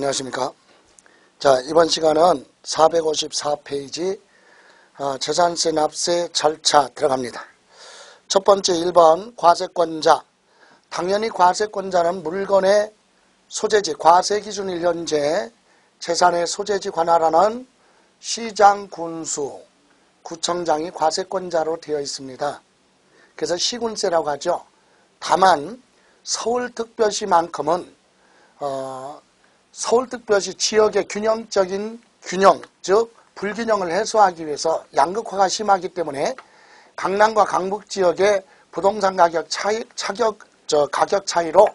안녕하십니까. 자, 이번 시간은 454페이지 재산세 납세 절차 들어갑니다. 첫 번째 1번 과세권자. 당연히 과세권자는 물건의 소재지, 과세기준일 현재 재산의 소재지 관할하는 시장, 군수, 구청장이 과세권자로 되어 있습니다. 그래서 시군세라고 하죠. 다만 서울특별시만큼은 서울특별시 지역의 균형적인 균형, 즉 불균형을 해소하기 위해서 양극화가 심하기 때문에 강남과 강북 지역의 부동산 가격 가격 차이로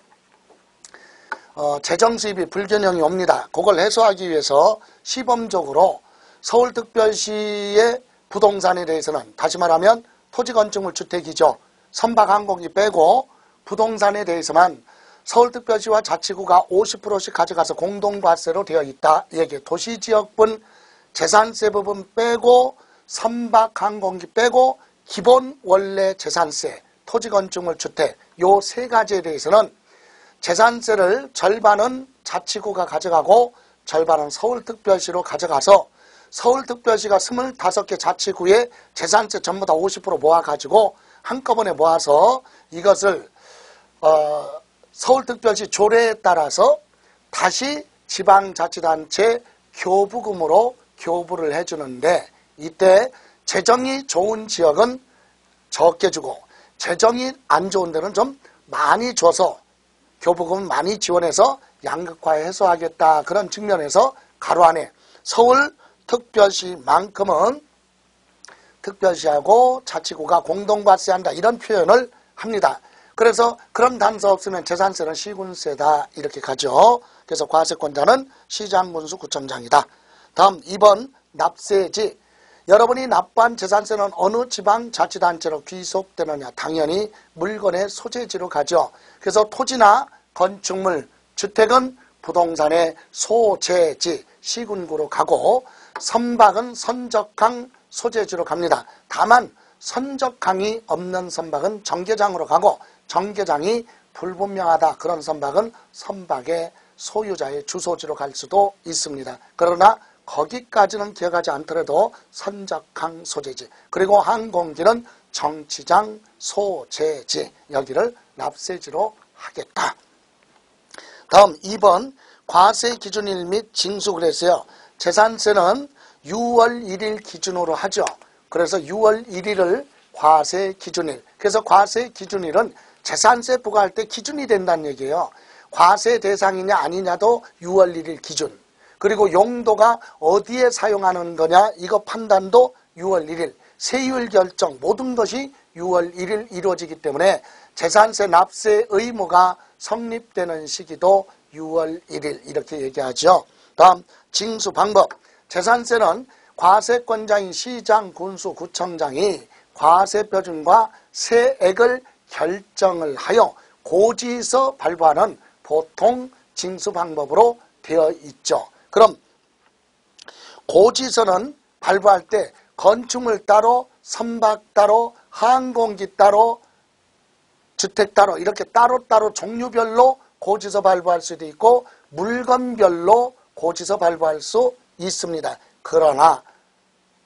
재정 수입이 불균형이 옵니다. 그걸 해소하기 위해서 시범적으로 서울특별시의 부동산에 대해서는, 다시 말하면 토지건축물 주택이죠. 선박항공기 빼고 부동산에 대해서만 서울특별시와 자치구가 50%씩 가져가서 공동과세로 되어 있다. 이 얘기. 도시지역분 재산세 부분 빼고 선박항공기 빼고 기본 원래 재산세, 토지건축물 주택 요 세 가지에 대해서는 재산세를 절반은 자치구가 가져가고 절반은 서울특별시로 가져가서 서울특별시가 25개 자치구에 재산세 전부 다 50% 모아가지고 한꺼번에 모아서 이것을 서울특별시 조례에 따라서 다시 지방자치단체 교부금으로 교부를 해주는데, 이때 재정이 좋은 지역은 적게 주고 재정이 안 좋은 데는 좀 많이 줘서 교부금을 많이 지원해서 양극화 해소하겠다. 그런 측면에서 가로 안에 서울특별시만큼은 특별시하고 자치구가 공동과세한다. 이런 표현을 합니다. 그래서 그런 단서 없으면 재산세는 시군세다. 이렇게 가죠. 그래서 과세권자는 시장, 군수, 구청장이다. 다음 2번 납세지. 여러분이 납부한 재산세는 어느 지방자치단체로 귀속되느냐. 당연히 물건의 소재지로 가죠. 그래서 토지나 건축물, 주택은 부동산의 소재지, 시군구로 가고 선박은 선적항 소재지로 갑니다. 다만 선적항이 없는 선박은 정계장으로 가고 정계장이 불분명하다. 그런 선박은 선박의 소유자의 주소지로 갈 수도 있습니다. 그러나 거기까지는 기억하지 않더라도 선적항 소재지, 그리고 항공기는 정치장 소재지, 여기를 납세지로 하겠다. 다음 2번 과세기준일 및 징수. 그랬어요. 재산세는 6월 1일 기준으로 하죠. 그래서 6월 1일을 과세기준일. 그래서 과세기준일은 재산세 부과할 때 기준이 된다는 얘기예요. 과세 대상이냐 아니냐도 6월 1일 기준. 그리고 용도가 어디에 사용하는 거냐 이거 판단도 6월 1일. 세율 결정 모든 것이 6월 1일 이루어지기 때문에 재산세 납세 의무가 성립되는 시기도 6월 1일 이렇게 얘기하죠. 다음 징수 방법. 재산세는 과세권자인 시장, 군수, 구청장이 과세표준과 세액을 결정을 하여 고지서 발부하는 보통 징수 방법으로 되어 있죠. 그럼 고지서는 발부할 때 건축물 따로, 선박 따로, 항공기 따로, 주택 따로 이렇게 따로따로 종류별로 고지서 발부할 수도 있고 물건별로 고지서 발부할 수 있습니다. 그러나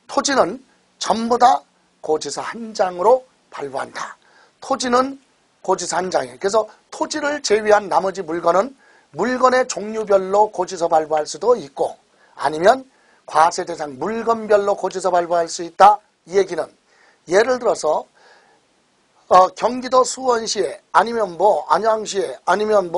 토지는 전부 다 고지서 한 장으로 발부한다. 토지는 고지서 한 장이에요. 그래서 토지를 제외한 나머지 물건은 물건의 종류별로 고지서 발부할 수도 있고 아니면 과세 대상 물건별로 고지서 발부할 수 있다. 이 얘기는 예를 들어서 경기도 수원시에 아니면 안양시에 아니면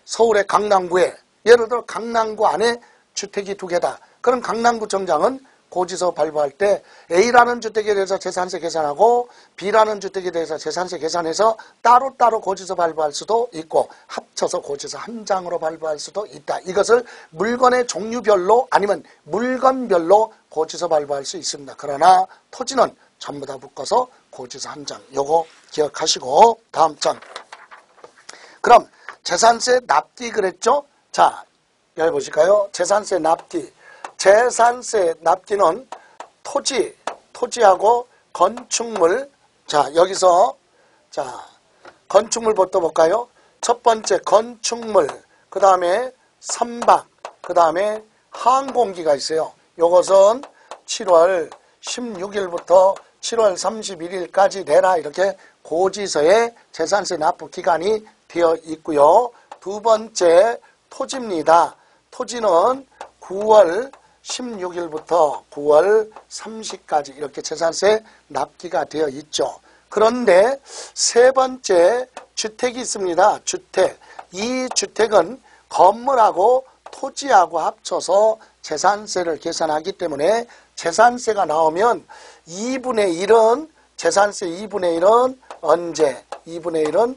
서울의 강남구에 예를 들어 강남구 안에 주택이 2개다. 그럼 강남구청장은 고지서 발부할 때 A라는 주택에 대해서 재산세 계산하고 B라는 주택에 대해서 재산세 계산해서 따로따로 고지서 발부할 수도 있고 합쳐서 고지서 한 장으로 발부할 수도 있다. 이것을 물건의 종류별로 아니면 물건별로 고지서 발부할 수 있습니다. 그러나 토지는 전부 다 묶어서 고지서 한 장. 요거 기억하시고 다음 장. 그럼 재산세 납기 그랬죠? 자, 여기 보실까요? 재산세 납기. 재산세 납기는 토지하고 건축물. 자, 여기서 건축물부터 볼까요? 첫 번째 건축물, 그 다음에 선박, 그 다음에 항공기가 있어요. 요것은 7월 16일부터 7월 31일까지 내라 이렇게 고지서에 재산세 납부 기간이 되어 있고요. 두 번째 토지입니다. 토지는 9월 16일부터 9월 30일까지 이렇게 재산세 납기가 되어 있죠. 그런데 세 번째 주택이 있습니다. 주택. 이 주택은 건물하고 토지하고 합쳐서 재산세를 계산하기 때문에 재산세가 나오면 2분의 1은 재산세 2분의 1은 언제? 2분의 1은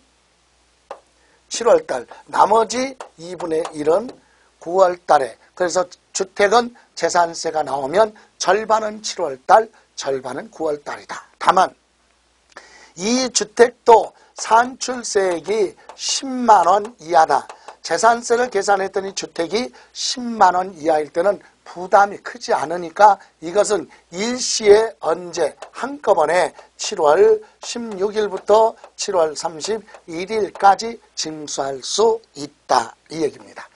7월달. 나머지 2분의 1은 9월달에. 그래서 주택은 재산세가 나오면 절반은 7월달, 절반은 9월달이다. 다만 이 주택도 산출세액이 10만원 이하다. 재산세를 계산했더니 주택이 10만원 이하일 때는 부담이 크지 않으니까 이것은 일시에 언제 한꺼번에 7월 16일부터 7월 31일까지 징수할 수 있다. 이 얘기입니다.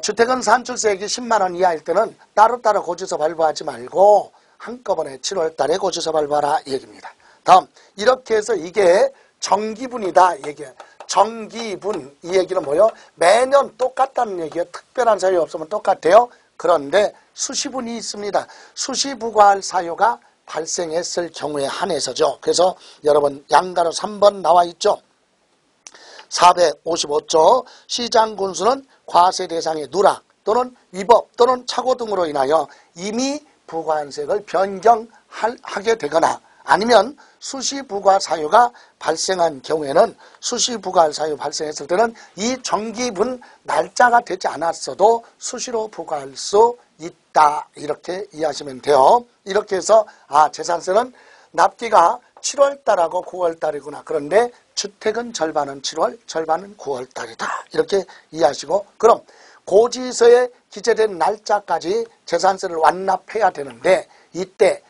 주택은 산출세액이 10만원 이하일 때는 따로따로 고지서 발부하지 말고 한꺼번에 7월 달에 고지서 발부하라 이 얘기입니다. 다음 이렇게 해서 이게 정기분이다 얘기예요. 정기분 이 얘기는 뭐예요? 매년 똑같다는 얘기예요. 특별한 사유 없으면 똑같아요. 그런데 수시분이 있습니다. 수시부과할 사유가 발생했을 경우에 한해서죠. 그래서 여러분 양가로 3번 나와 있죠. 455조 시장군수는 과세 대상의 누락 또는 위법 또는 착오 등으로 인하여 이미 부과한세액을 변경하게 되거나 아니면 수시부과 사유가 발생한 경우에는 수시부과할 사유 발생했을 때는 이 정기분 날짜가 되지 않았어도 수시로 부과할 수 있다. 이렇게 이해하시면 돼요. 이렇게 해서 재산세는 납기가 7월달하고 9월달이구나. 그런데 주택은 절반은 7월, 절반은 9월달이다. 이렇게 이해하시고 그럼 고지서에 기재된 날짜까지 재산세를 완납해야 되는데 이때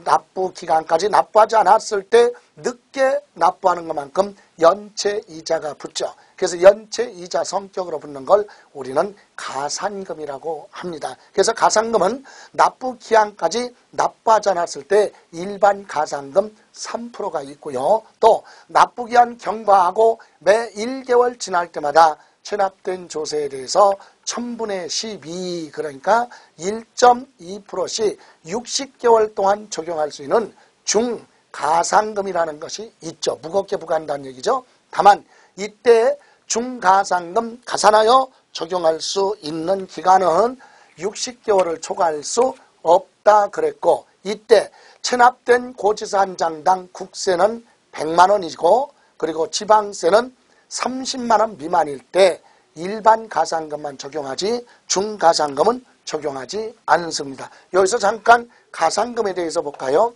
납부 기간까지 납부하지 않았을 때 늦게 납부하는 것만큼 연체이자가 붙죠. 그래서 연체이자 성격으로 붙는 걸 우리는 가산금이라고 합니다. 그래서 가산금은 납부 기한까지 납부하지 않았을 때 일반 가산금 3%가 있고요. 또 납부 기한 경과하고 매 1개월 지날 때마다 체납된 조세에 대해서 1000분의 12 그러니까 1.2%씩 60개월 동안 적용할 수 있는 중가산금이라는 것이 있죠. 무겁게 부과한다는 얘기죠. 다만 이때 중가산금 가산하여 적용할 수 있는 기간은 60개월을 초과할 수 없다 그랬고 이때 체납된 고지서 한 장당 국세는 100만 원이고 그리고 지방세는 30만 원 미만일 때 일반 가산금만 적용하지 중가산금은 적용하지 않습니다. 여기서 잠깐 가산금에 대해서 볼까요?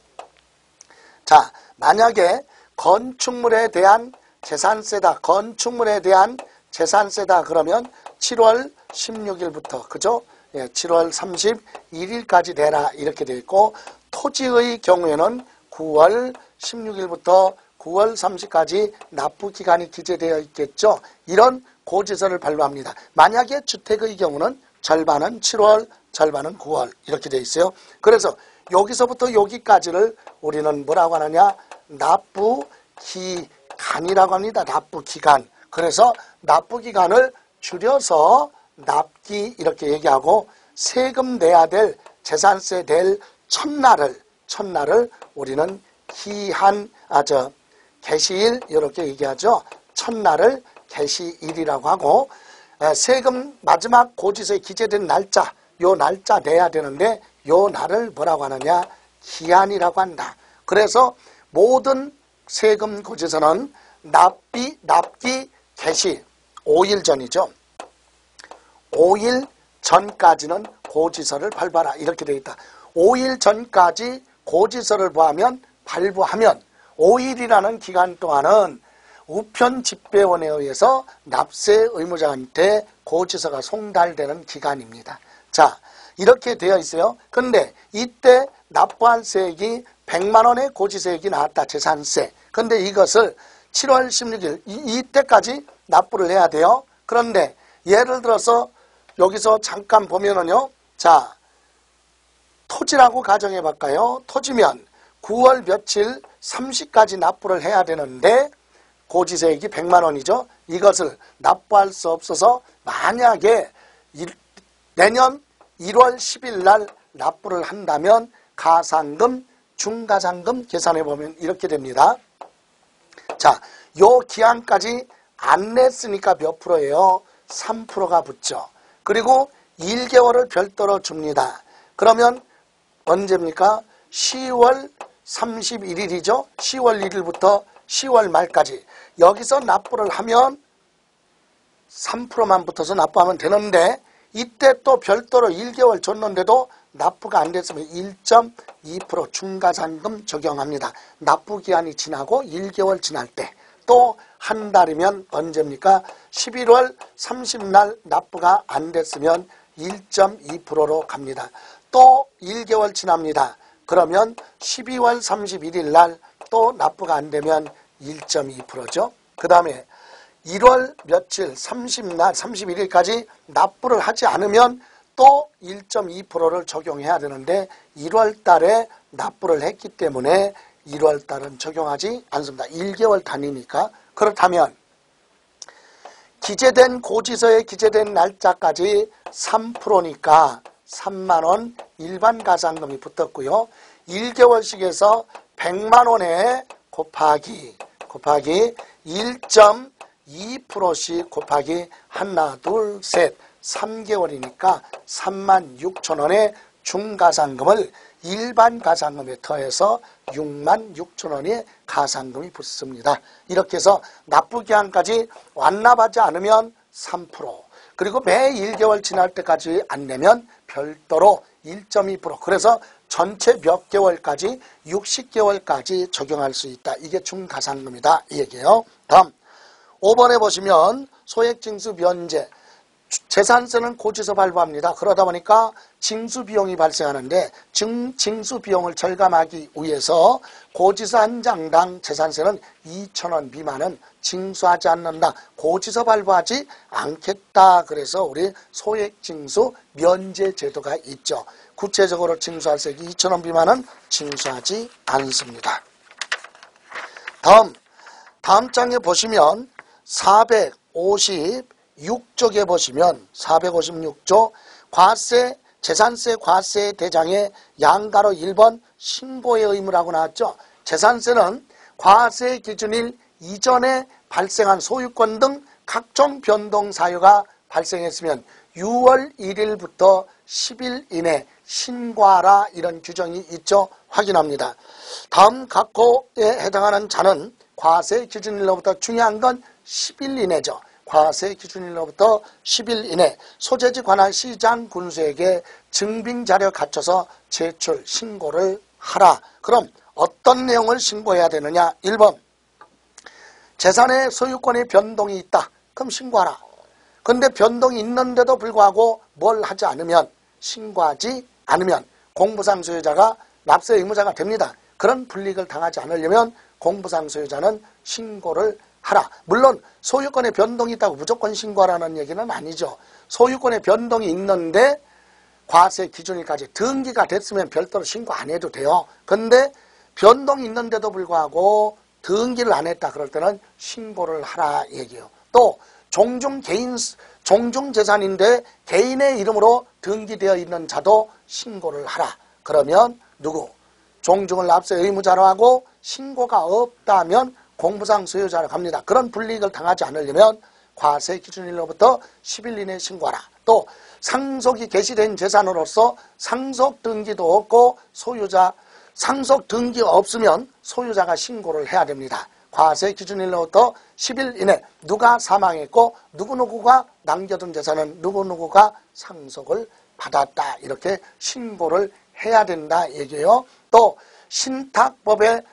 자, 만약에 건축물에 대한 재산세다. 건축물에 대한 재산세다 그러면 7월 16일부터 그죠? 7월 31일까지 내라 이렇게 되어 있고 토지의 경우에는 9월 16일부터 9월 30일까지 납부 기간이 기재되어 있겠죠. 이런 고지서를 발부합니다. 만약에 주택의 경우는 절반은 7월, 절반은 9월 이렇게 되어 있어요. 그래서 여기서부터 여기까지를 우리는 뭐라고 하느냐? 납부 기간이라고 합니다. 납부 기간. 그래서 납부 기간을 줄여서 납기 이렇게 얘기하고 세금 내야 될 재산세 될 첫날을 우리는 기한 개시일 이렇게 얘기하죠. 첫날을 개시일이라고 하고 세금 마지막 고지서에 기재된 날짜 요 날짜 내야 되는데 요 날을 뭐라고 하느냐 기한이라고 한다. 그래서 모든 세금 고지서는 납기 개시 5일 전이죠. 5일 전까지는 고지서를 발부하라 이렇게 되어 있다. 5일 전까지 고지서를 발부하면 5일이라는 기간 동안은 우편집배원에 의해서 납세 의무자한테 고지서가 송달되는 기간입니다. 자, 이렇게 되어 있어요. 근데 이때 납부한 세액이 100만 원의 고지세액이 나왔다. 재산세. 근데 이것을 7월 16일 이때까지 납부를 해야 돼요. 그런데 예를 들어서 여기서 잠깐 보면은요. 자, 토지라고 가정해 볼까요? 토지면 9월 며칠 30까지 납부를 해야 되는데 고지세액이 100만 원이죠. 이것을 납부할 수 없어서 만약에 내년 1월 10일 날 납부를 한다면 가산금, 중가산금 계산해 보면 이렇게 됩니다. 자, 요 기한까지 안 냈으니까 몇 프로예요? 3%가 붙죠. 그리고 1개월을 별도로 줍니다. 그러면 언제입니까? 10월 31일이죠. 10월 1일부터 10월 말까지 여기서 납부를 하면 3%만 붙어서 납부하면 되는데 이때 또 별도로 1개월 줬는데도 납부가 안 됐으면 1.2% 중가산금 적용합니다. 납부기한이 지나고 1개월 지날 때 또 한 달이면 언제입니까? 11월 30날 납부가 안 됐으면 1.2%로 갑니다. 또 1개월 지납니다. 그러면 12월 31일 날 또 납부가 안 되면 1.2%죠. 그 다음에 1월 며칠 30날 31일까지 납부를 하지 않으면 또 1.2%를 적용해야 되는데 1월 달에 납부를 했기 때문에 1월 달은 적용하지 않습니다. 1개월 단위니까. 그렇다면 기재된 고지서에 기재된 날짜까지 3%니까 3만 원 일반 가산금이 붙었고요. 1개월씩에서 100만 원에 곱하기 1.2%씩 곱하기 하나, 둘, 셋 3개월이니까 36,000원의 중가산금을 일반 가산금에 더해서 66,000원의 가산금이 붙습니다. 이렇게 해서 납부기한까지 완납하지 않으면 3%, 그리고 매 1개월 지날 때까지 안 내면 별도로 1.2%, 그래서 전체 몇 개월까지 60개월까지 적용할 수 있다. 이게 중가산금이다 이 얘기예요. 다음 5번에 보시면 소액징수 면제, 재산세는 고지서 발부합니다. 그러다 보니까 징수비용이 발생하는데 징수비용을 절감하기 위해서 고지서 한 장당 재산세는 2,000원 미만은 징수하지 않는다. 고지서 발부하지 않겠다. 그래서 우리 소액징수 면제 제도가 있죠. 구체적으로 징수할 세액이 2,000원 미만은 징수하지 않습니다. 다음 장에 보시면 456쪽에 보시면 456조 재산세 과세 대장의 양가로 1번 신고의 의무라고 나왔죠. 재산세는 과세 기준일 이전에 발생한 소유권 등 각종 변동 사유가 발생했으면 6월 1일부터 10일 이내 신고하라 이런 규정이 있죠. 확인합니다. 다음 각호에 해당하는 자는 과세 기준일로부터 중요한 건 10일 이내죠. 과세 기준일로부터 10일 이내 소재지 관할 시장 군수에게 증빙자료 갖춰서 제출 신고를 하라. 그럼 어떤 내용을 신고해야 되느냐? 1번 재산의 소유권의 변동이 있다. 그럼 신고하라. 근데 변동이 있는데도 불구하고 뭘 하지 않으면, 신고하지 않으면 공부상 소유자가 납세 의무자가 됩니다. 그런 불이익을 당하지 않으려면 공부상 소유자는 신고를 하라. 물론 소유권의 변동이 있다고 무조건 신고하라는 얘기는 아니죠. 소유권의 변동이 있는데 과세 기준일까지 등기가 됐으면 별도로 신고 안 해도 돼요. 근데 변동이 있는데도 불구하고 등기를 안 했다. 그럴 때는 신고를 하라 얘기예요. 또 종중재산인데 개인의 이름으로 등기되어 있는 자도 신고를 하라. 그러면 누구? 종중을 납세 의무자로 하고 신고가 없다면 공부상 소유자로 갑니다. 그런 불이익을 당하지 않으려면 과세 기준일로부터 10일 이내에 신고하라. 또 상속이 개시된 재산으로서 상속 등기도 없고 상속 등기가 없으면 소유자가 신고를 해야 됩니다. 과세 기준일로부터 10일 이내 누가 사망했고 누구누구가 남겨둔 재산은 누구누구가 상속을 받았다. 이렇게 신고를 해야 된다 얘기예요. 또 신탁법에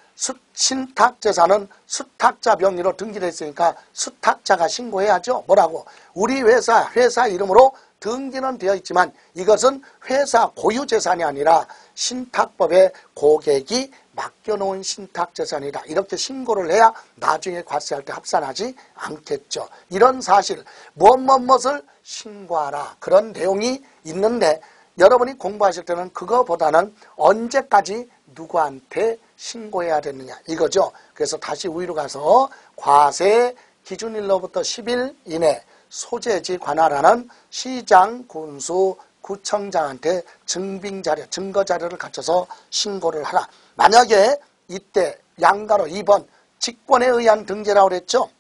신탁재산은 수탁자 명의로 등기되어 있으니까 수탁자가 신고해야죠. 뭐라고? 우리 회사 이름으로 등기는 되어 있지만 이것은 회사 고유재산이 아니라 신탁법에 고객이 맡겨놓은 신탁재산이다. 이렇게 신고를 해야 나중에 과세할 때 합산하지 않겠죠. 이런 사실, 무엇을 신고하라. 그런 내용이 있는데 여러분이 공부하실 때는 그거보다는 언제까지 누구한테 신고해야 되느냐 이거죠. 그래서 다시 위로 가서 과세 기준일로부터 10일 이내 소재지 관할하는 시장, 군수, 구청장한테 증빙자료, 증거자료를 갖춰서 신고를 하라. 만약에 이때 양가로 2번 직권에 의한 등재라고 그랬죠.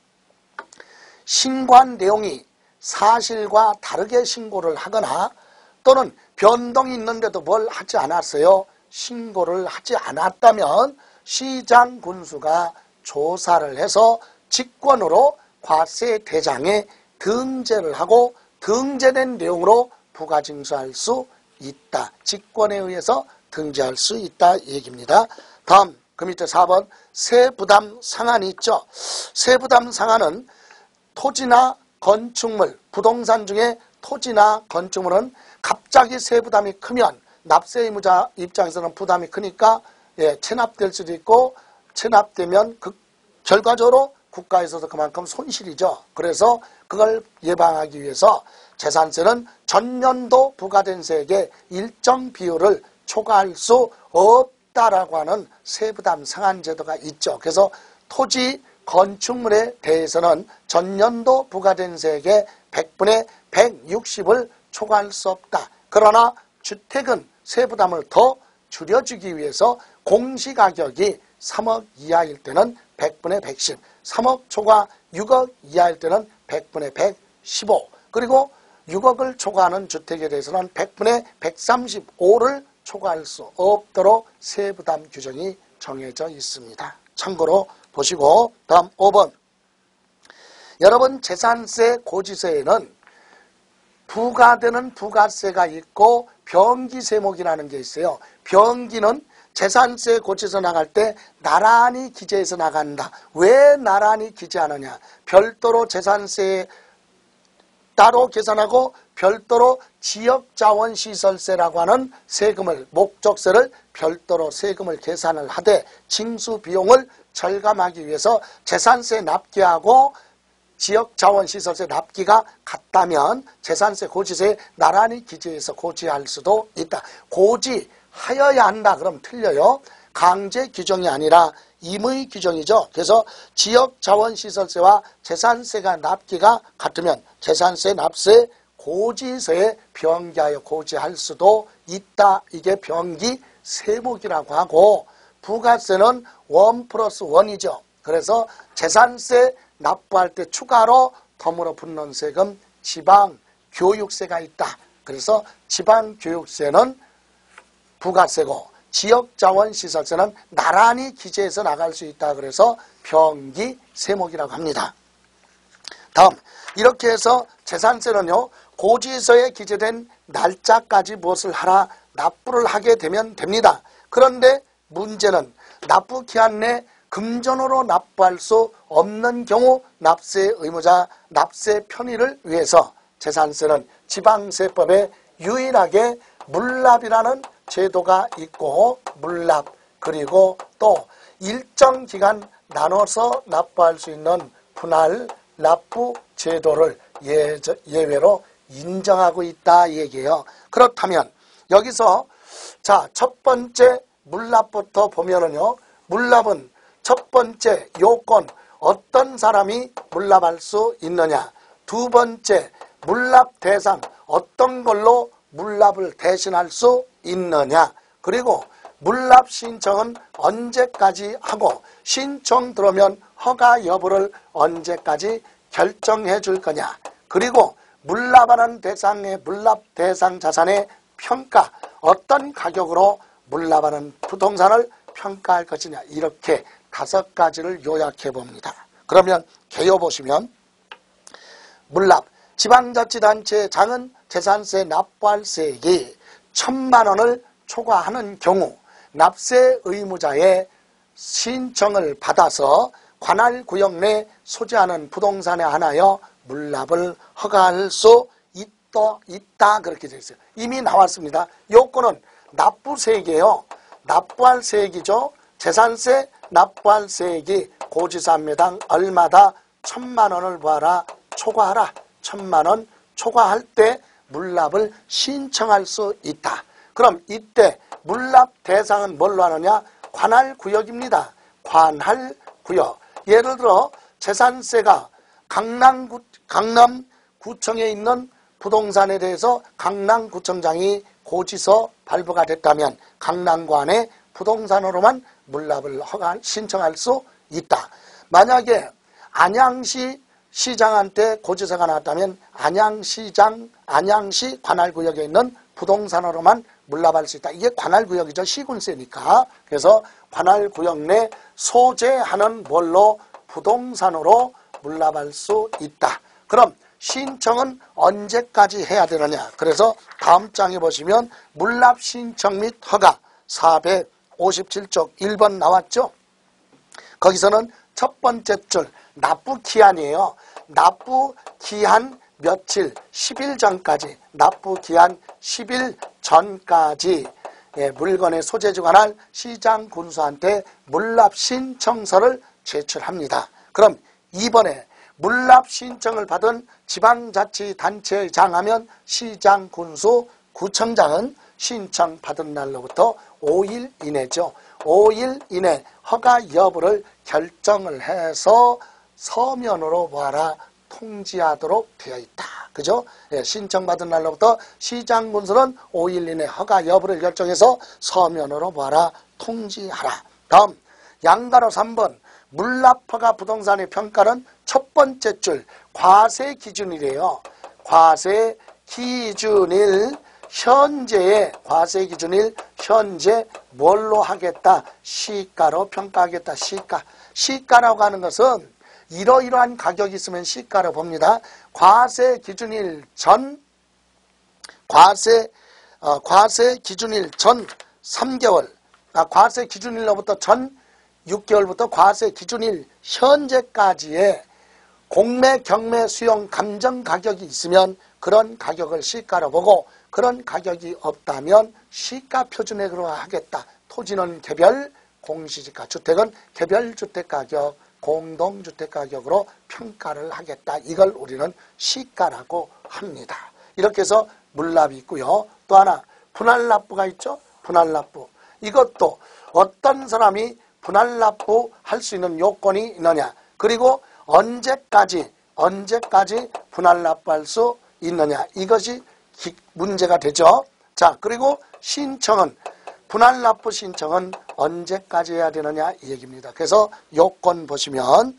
신고한 내용이 사실과 다르게 신고를 하거나 또는 변동이 있는데도 뭘 하지 않았어요. 신고를 하지 않았다면 시장 군수가 조사를 해서 직권으로 과세대장에 등재를 하고 등재된 내용으로 부가징수할 수 있다. 직권에 의해서 등재할 수 있다 얘기입니다. 다음 그 밑에 4번 세부담 상한이 있죠. 세부담 상한은 토지나 건축물, 부동산 중에 토지나 건축물은 갑자기 세부담이 크면 납세 의무자 입장에서는 부담이 크니까 체납될 수도 있고 체납되면 결과적으로 국가에서도 그만큼 손실이죠. 그래서 그걸 예방하기 위해서 재산세는 전년도 부과된 세액의 일정 비율을 초과할 수 없다라고 하는 세부담 상한 제도가 있죠. 그래서 토지, 건축물에 대해서는 전년도 부과된 세액의 100분의 160을 초과할 수 없다. 그러나 주택은 세부담을 더 줄여주기 위해서 공시가격이 3억 이하일 때는 100분의 110, 3억 초과 6억 이하일 때는 100분의 115, 그리고 6억을 초과하는 주택에 대해서는 100분의 135를 초과할 수 없도록 세부담 규정이 정해져 있습니다. 참고로 보시고 다음 5번 여러분 재산세 고지서에는 부과되는 부가세가 있고 병기세목이라는 게 있어요. 병기는 재산세 고지서 나갈 때 나란히 기재해서 나간다. 왜 나란히 기재하느냐. 별도로 재산세 따로 계산하고 별도로 지역자원시설세라고 하는 세금을 목적세를 별도로 세금을 계산을 하되 징수비용을 절감하기 위해서 재산세 납기하고 지역자원시설세 납기가 같다면 재산세 고지서에 나란히 기재해서 고지할 수도 있다. 고지하여야 한다. 그럼 틀려요. 강제 규정이 아니라 임의 규정이죠. 그래서 지역자원시설세와 재산세가 납기가 같으면 재산세 납세 고지서에 병기하여 고지할 수도 있다. 이게 병기 세목이라고 하고 부가세는 1+1이죠. 그래서 재산세 납부할 때 추가로 덤으로 붙는 세금 지방교육세가 있다. 그래서 지방교육세는 부가세고 지역자원시설세는 나란히 기재해서 나갈 수 있다. 그래서 병기세목이라고 합니다. 다음 이렇게 해서 재산세는요. 고지서에 기재된 날짜까지 무엇을 하라 납부를 하게 되면 됩니다. 그런데 문제는 납부 기한 내 금전으로 납부할 수 없는 경우 납세 의무자 납세 편의를 위해서 재산세는 지방세법에 유일하게 물납이라는 제도가 있고 물납 그리고 또 일정 기간 나눠서 납부할 수 있는 분할 납부 제도를 예외로 인정하고 있다 얘기예요. 그렇다면 여기서 자, 첫 번째 물납부터 보면은요. 물납은 첫 번째 요건 어떤 사람이 물납할 수 있느냐. 두 번째 물납 대상 어떤 걸로 물납을 대신할 수 있느냐. 그리고 물납 신청은 언제까지 하고 신청 들어오면 허가 여부를 언제까지 결정해 줄 거냐. 그리고 물납하는 대상의 물납 대상 자산의 평가 어떤 가격으로 물납하는 부동산을 평가할 것이냐. 이렇게 5가지를 요약해 봅니다. 그러면 개요 보시면 물납 지방자치단체 장은 재산세 납부할 세액이 1,000만 원을 초과하는 경우 납세 의무자의 신청을 받아서 관할 구역 내 소재하는 부동산에 한하여 물납을 허가할 수 있다. 것도 있다 그렇게 되어 있어요. 이미 나왔습니다. 요건은 납부세액이에요. 납부할 세액이죠. 재산세 납부할 세액이 고지서 한 매당 얼마다 1,000만 원을 부하라 초과하라. 1,000만 원 초과할 때 물납을 신청할 수 있다. 그럼 이때 물납 대상은 뭘로 하느냐? 관할구역입니다. 관할구역. 예를 들어 재산세가 강남구청에 있는 부동산에 대해서 강남구청장이 고지서 발부가 됐다면 강남관의 부동산으로만 물납을 신청할 수 있다. 만약에 안양시 시장한테 고지서가 나왔다면 안양시 관할구역에 있는 부동산으로만 물납할 수 있다. 이게 관할구역이죠. 시군세니까. 그래서 관할구역 내 소재하는 뭘로 부동산으로 물납할 수 있다. 그럼 신청은 언제까지 해야 되느냐? 그래서 다음 장에 보시면 물납 신청 및 허가 457쪽 1번 나왔죠? 거기서는 첫 번째 줄 납부 기한이에요. 납부 기한 며칠 10일 전까지 납부 기한 10일 전까지 물건의 소재 주관할 시장 군수한테 물납 신청서를 제출합니다. 그럼 이번에 물납 신청을 받은 지방자치단체장 하면 시장 군수 구청장은 신청 받은 날로부터 5일 이내죠. 5일 이내 허가 여부를 결정을 해서 서면으로 뭐하라 통지하도록 되어 있다. 그죠? 신청받은 날로부터 시장 군수는 5일 이내 허가 여부를 결정해서 서면으로 뭐하라 통지하라. 다음 양가로 3번 물납허가 부동산의 평가는 첫 번째 줄 과세 기준이래요. 과세 기준일 현재의 과세 기준일 현재 뭘로 하겠다? 시가로 평가하겠다. 시가라고 하는 것은 이러이러한 가격이 있으면 시가로 봅니다. 과세 기준일 전 과세 기준일 전 3개월 과세 기준일로부터 전 6개월부터 과세 기준일 현재까지의 공매, 경매, 수용, 감정 가격이 있으면 그런 가격을 시가로 보고 그런 가격이 없다면 시가 표준액으로 하겠다. 토지는 개별 공시지가, 주택은 개별 주택가격, 공동주택가격으로 평가를 하겠다. 이걸 우리는 시가라고 합니다. 이렇게 해서 물납이 있고요. 또 하나 분할납부가 있죠. 분할납부. 이것도 어떤 사람이 분할납부 할 수 있는 요건이 있느냐. 그리고 언제까지 분할납부할 수 있느냐. 이것이 문제가 되죠. 자, 그리고 신청은 분할납부 신청은 언제까지 해야 되느냐 이 얘기입니다. 그래서 요건 보시면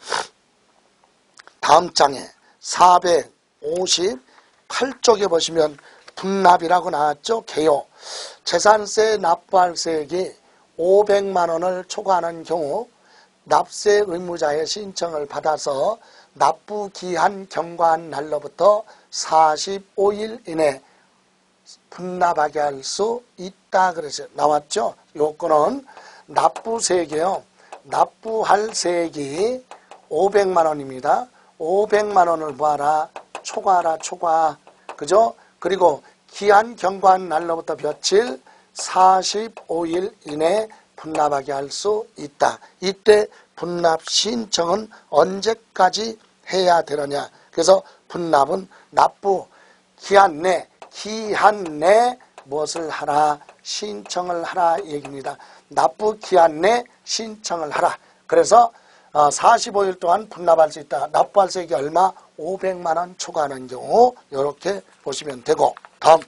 다음 장에 458쪽에 보시면 분납이라고 나왔죠. 개요. 재산세 납부할 세액이 500만 원을 초과하는 경우 납세 의무자의 신청을 받아서 납부 기한 경과한 날로부터 45일 이내 분납하게 할 수 있다 그래서 나왔죠. 요건은 납부세액이에요. 납부할 세액이 500만 원입니다. 500만 원을 모아라. 초과하라. 초과. 그죠? 그리고 기한 경과한 날로부터 며칠 45일 이내 분납하게 할 수 있다. 이때 분납 신청은 언제까지 해야 되느냐. 그래서 분납은 납부 기한 내 무엇을 하라? 신청을 하라 얘기입니다. 납부 기한 내 신청을 하라. 그래서 45일 동안 분납할 수 있다. 납부할 세액이 얼마? 500만 원 초과하는 경우 이렇게 보시면 되고 다음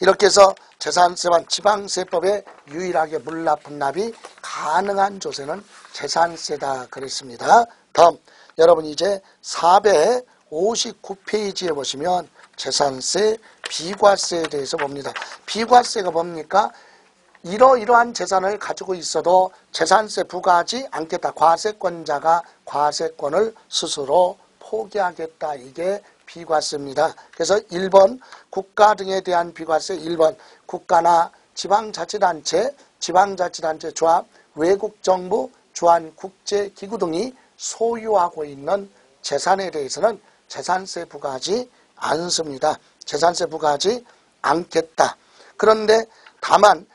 이렇게 해서 재산세만 지방세법에 유일하게 물납 분납이 가능한 조세는 재산세다 그랬습니다. 다음 여러분 이제 459페이지에 보시면 재산세 비과세에 대해서 봅니다. 비과세가 뭡니까? 이러이러한 재산을 가지고 있어도 재산세 부과하지 않겠다. 과세권자가 과세권을 스스로 포기하겠다. 이게 비과세입니다. 그래서 1번 국가 등에 대한 비과세 1번 국가나 지방자치단체, 지방자치단체 조합, 외국정부, 주한국제기구 등이 소유하고 있는 재산에 대해서는 재산세 부과하지 않습니다. 재산세 부과하지 않겠다. 그런데 다만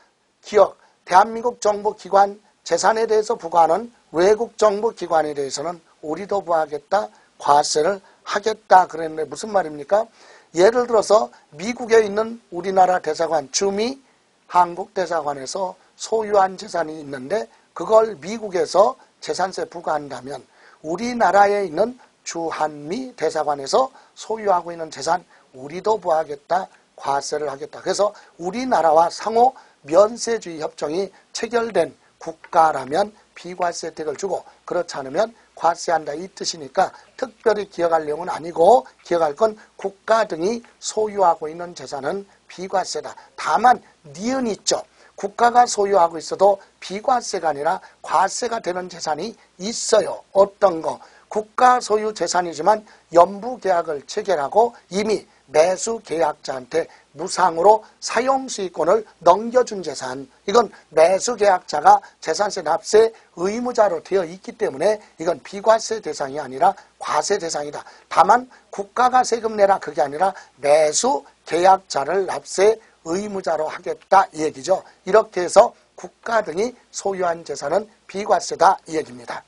기업, 대한민국 정부기관 재산에 대해서 부과하는 외국 정부기관에 대해서는 우리도 부과하겠다, 과세를 하겠다 그랬는데 무슨 말입니까? 예를 들어서 미국에 있는 우리나라 대사관, 주미 한국 대사관에서 소유한 재산이 있는데 그걸 미국에서 재산세 부과한다면 우리나라에 있는 주한미 대사관에서 소유하고 있는 재산 우리도 부과하겠다, 과세를 하겠다. 그래서 우리나라와 상호 면세주의 협정이 체결된 국가라면 비과세 혜택을 주고 그렇지 않으면 과세한다 이 뜻이니까 특별히 기억할 내용은 아니고 기억할 건 국가 등이 소유하고 있는 재산은 비과세다. 다만 니은 있죠. 국가가 소유하고 있어도 비과세가 아니라 과세가 되는 재산이 있어요. 어떤 거? 국가 소유 재산이지만 연부계약을 체결하고 이미 매수계약자한테 무상으로 사용수익권을 넘겨준 재산, 이건 매수계약자가 재산세 납세 의무자로 되어 있기 때문에 이건 비과세 대상이 아니라 과세 대상이다. 다만 국가가 세금 내라 그게 아니라 매수계약자를 납세 의무자로 하겠다 이 얘기죠. 이렇게 해서 국가 등이 소유한 재산은 비과세다 이 얘기입니다.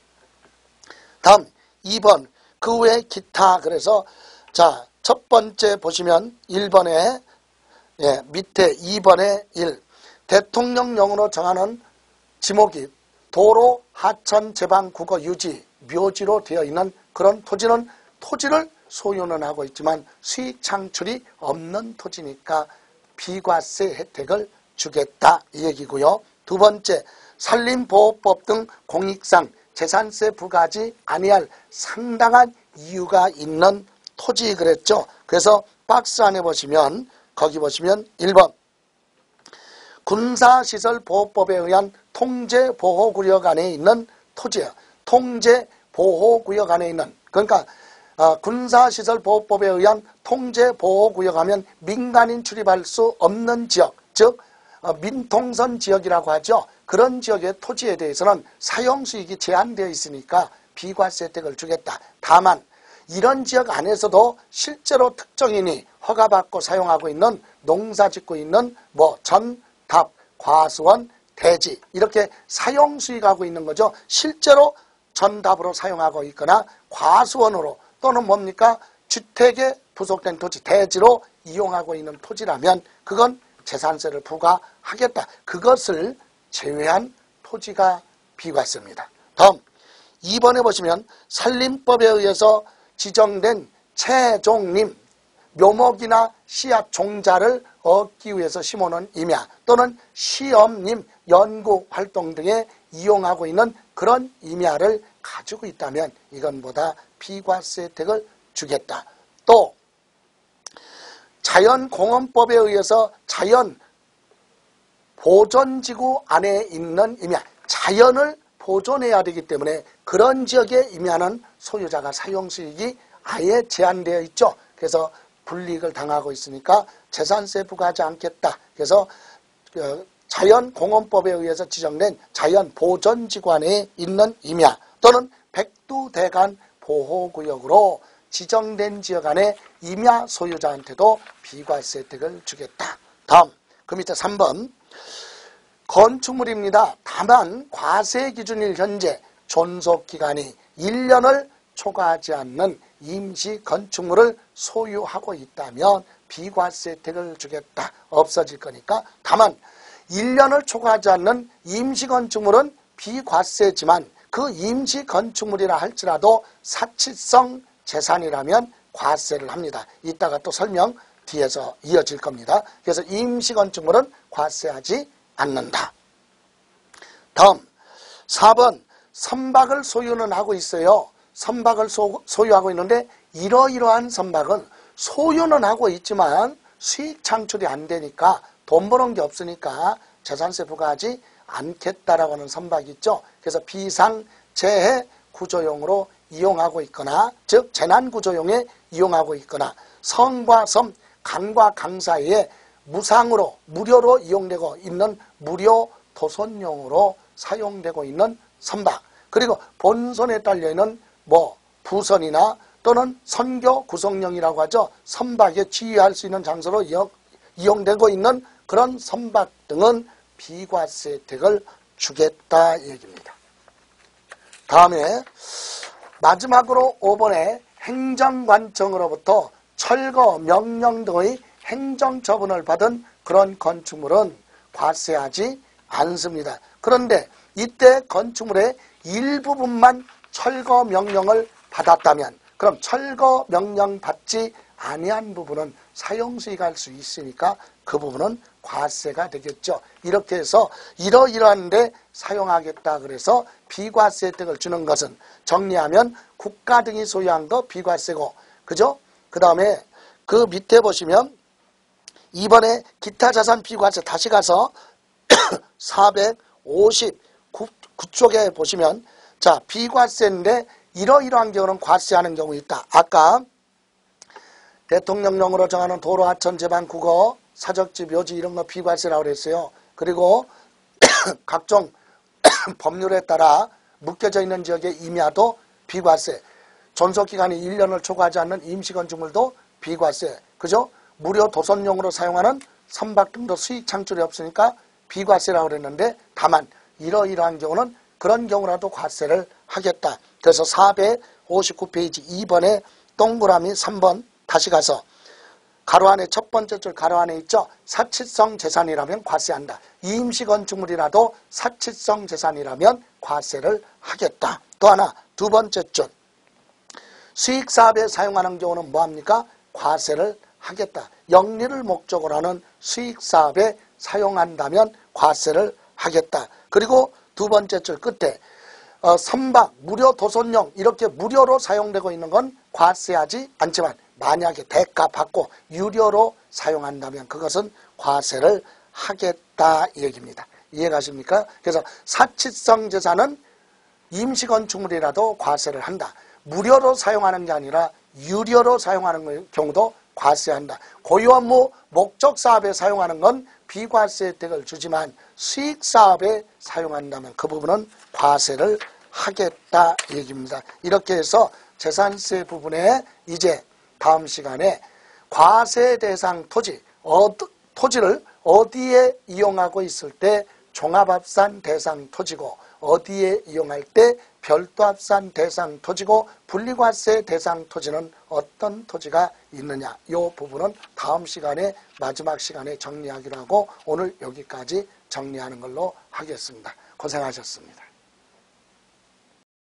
다음 2번 그 외 기타. 그래서 자 첫 번째 보시면 1번에 밑에 2번에 1 대통령령으로 정하는 지목이 도로 하천 제방 국어 유지 묘지로 되어 있는 그런 토지는 토지를 소유는 하고 있지만 수익 창출이 없는 토지니까 비과세 혜택을 주겠다 이 얘기고요. 두 번째 산림보호법 등 공익상 재산세 부과하지 아니할 상당한 이유가 있는 토지 그랬죠. 그래서 박스 안에 보시면 거기 보시면 1번 군사시설보호법에 의한 통제보호구역 안에 있는 토지예요. 통제보호구역 안에 있는 그러니까 군사시설보호법에 의한 통제보호구역 하면 민간인 출입할 수 없는 지역 즉 민통선 지역이라고 하죠. 그런 지역의 토지에 대해서는 사용수익이 제한되어 있으니까 비과세 혜택을 주겠다. 다만 이런 지역 안에서도 실제로 특정인이 허가받고 사용하고 있는 농사 짓고 있는 전, 답, 과수원, 대지 이렇게 사용수익하고 있는 거죠. 실제로 전답으로 사용하고 있거나 과수원으로 또는 뭡니까? 주택에 부속된 토지, 대지로 이용하고 있는 토지라면 그건 재산세를 부과하겠다. 그것을 제외한 토지가 비과세입니다. 다음 2번에 보시면 산림법에 의해서 지정된 채종림, 묘목이나 씨앗 종자를 얻기 위해서 심어놓은 임야 또는 시험림, 연구활동 등에 이용하고 있는 그런 임야를 가지고 있다면 이건 보다 비과세 혜택을 주겠다. 또 자연공원법에 의해서 자연 보존지구 안에 있는 임야, 자연을 보존해야 되기 때문에 그런 지역의 임야는 소유자가 사용수익이 아예 제한되어 있죠. 그래서 불이익을 당하고 있으니까 재산세 부과하지 않겠다. 그래서 자연공원법에 의해서 지정된 자연보존지구 안에 있는 임야 또는 백두대간 보호구역으로 지정된 지역 안에 임야 소유자한테도 비과세 혜택을 주겠다. 다음 그 밑에 3번 건축물입니다. 다만 과세 기준일 현재 존속기간이 1년을 초과하지 않는 임시 건축물을 소유하고 있다면 비과세 혜택을 주겠다. 없어질 거니까. 다만 1년을 초과하지 않는 임시 건축물은 비과세지만 그 임시 건축물이라 할지라도 사치성 재산이라면 과세를 합니다. 이따가 또 설명 뒤에서 이어질 겁니다. 그래서 임시 건축물은 과세하지 않는다. 다음 4번 선박을 소유는 하고 있어요. 선박을 소유하고 있는데 이러이러한 선박은 소유는 하고 있지만 수익 창출이 안 되니까 돈 버는 게 없으니까 재산세 부과하지 않겠다라고 하는 선박이 있죠. 그래서 비상재해 구조용으로 이용하고 있거나 즉 재난구조용에 이용하고 있거나 성과 섬, 강과 강 사이에 무상으로 무료로 이용되고 있는 무료 도선용으로 사용되고 있는 선박 그리고 본선에 딸려있는 부선이나 또는 선교 구성령이라고 하죠. 선박에 지휘할 수 있는 장소로 이용되고 있는 그런 선박 등은 비과세 혜택을 주겠다 얘기입니다. 다음에 마지막으로 5번에 행정관청으로부터 철거, 명령 등의 행정처분을 받은 그런 건축물은 과세하지 않습니다. 그런데 이때 건축물의 일부분만 철거 명령을 받았다면 그럼 철거 명령 받지 아니한 부분은 사용수익할 수 있으니까 그 부분은 과세가 되겠죠. 이렇게 해서 이러이러한 데 사용하겠다 그래서 비과세 혜택을 주는 것은 정리하면 국가 등이 소유한 거 비과세고, 그죠? 그 다음에 그 밑에 보시면 이번에 기타 자산 비과세 다시 가서 459쪽에 보시면 자, 비과세인데 이러이러한 경우는 과세하는 경우 있다. 아까 대통령령으로 정하는 도로, 하천, 제방, 국어, 사적지, 묘지 이런 거 비과세라고 그랬어요. 그리고 각종 법률에 따라 묶여져 있는 지역의 임야도 비과세, 존속기간이 1년을 초과하지 않는 임시건축물도 비과세, 그죠? 무료 도선용으로 사용하는 선박 등도 수익 창출이 없으니까 비과세라고 그랬는데 다만 이러이러한 경우는 그런 경우라도 과세를 하겠다. 그래서 459페이지 2번에 동그라미 3번 다시 가서 가로 안에 첫 번째 줄 가로 안에 있죠. 사치성 재산이라면 과세한다. 임시건축물이라도 사치성 재산이라면 과세를 하겠다. 또 하나 두 번째 줄 수익사업에 사용하는 경우는 뭐합니까? 과세를 하겠다. 영리를 목적으로 하는 수익사업에 사용한다면 과세를 하겠다. 그리고 두 번째 줄 끝에 선박, 무료 도선용 이렇게 무료로 사용되고 있는 건 과세하지 않지만 만약에 대가 받고 유료로 사용한다면 그것은 과세를 하겠다 이 얘기입니다. 이해가십니까? 그래서 사치성 재산은 임시건축물이라도 과세를 한다. 무료로 사용하는 게 아니라 유료로 사용하는 경우도 과세한다. 고유업무 목적사업에 사용하는 건 비과세 혜택을 주지만 수익사업에 사용한다면 그 부분은 과세를 하겠다 얘기입니다. 이렇게 해서 재산세 부분에 이제 다음 시간에 과세 대상 토지를 어디에 이용하고 있을 때 종합합산 대상 토지고 어디에 이용할 때 별도합산 대상 토지고 분리과세 대상 토지는 어떤 토지가 있느냐 이 부분은 다음 시간에 마지막 시간에 정리하기로 하고 오늘 여기까지 정리하는 걸로 하겠습니다. 고생하셨습니다.